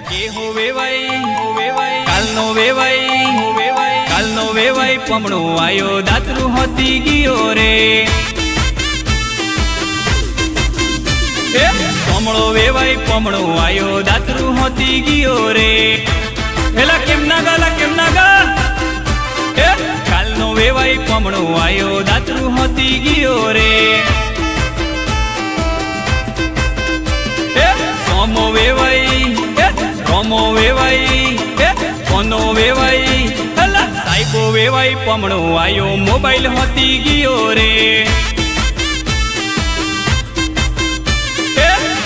કે હો વેવાઈ કાલનો વેવાઈ પમણો આયો દાતરું હોતી ગયો રે પમણો આયો દાતરું હોતી ગયો રે એલા કેમ ના ગા કાલનો વેવાઈ પમણો આયો દાતરું હોતી ગયો રે સોમો વેવાઈ કોનો વેવાઈ સાહેબો વેવાઈ પમણો આયો મોબાઈલ હોતી ગયો રે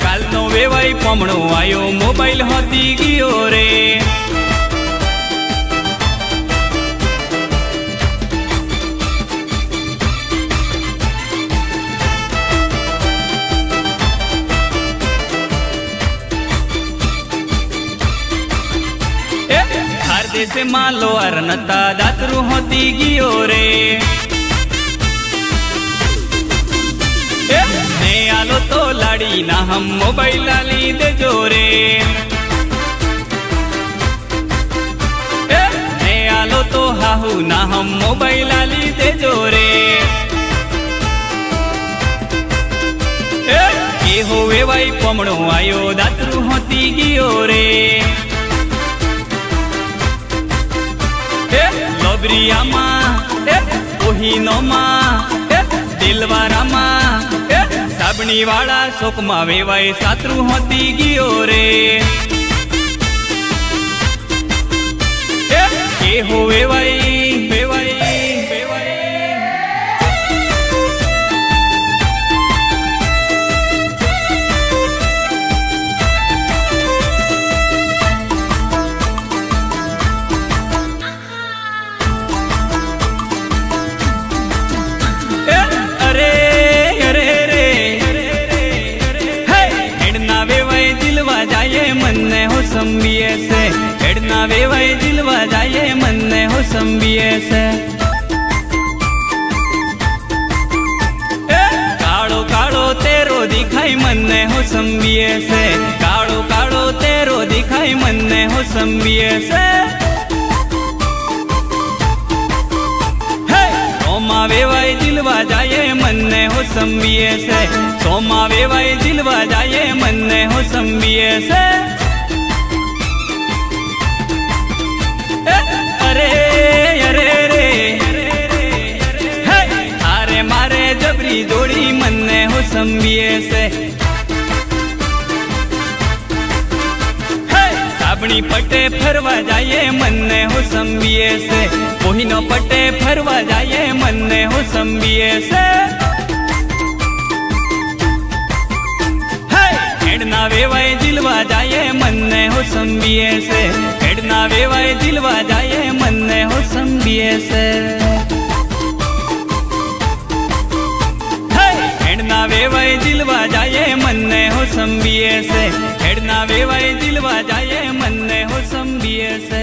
કાલનો વેવાઈ પમણો આયો મોબાઈલ હોતી ગયો રે देसे मालो अरनता दातरू होती गियो रे ने आलो तो लाड़ी ना हम मोबाइल ली दे जो रे ने आलो तो हाहू ना हम मोबाइल ली दे जो रे के हो वेवाई पमणो आयो दातरू होती गियो रे લોબરિયામાં ઓહીનોમાં દિલવારામાં સાબણી વાળા શોકમાં વેવાય સાતરું હોતી ગયો રે કે હો વેવાઈ संबिये से हेडना वेवाई दिलवा जाए मन ने हो संबिये से काड़ो काड़ो तेरो दिखाई मन ने हो संबिये से काड़ो काड़ो तेरो दिखाई मन ने हो संबिये से सोमा वेवाई दिलवा जाए मन ने हो संबिये से सोमा वेवाई दिलवा जाए मन ने हो संबिये से मारे जबरी जोड़ी मन ने हो संबिये से साबणी पटे फरवा जाए मन ने हो संबिये से मोहिनो पटे फरवा जाए मन ने हो संबिये से हेडना वेवाई दिलवा जाए मन ने हो संबिये से हेडना वेवाई दिलवा जाए मन ने हो संबिये से हेडना वेवाई दिलवा जाए मन ने हो संबिये से हेडना वेवाई दिलवा जाए मन ने हो संबिये से।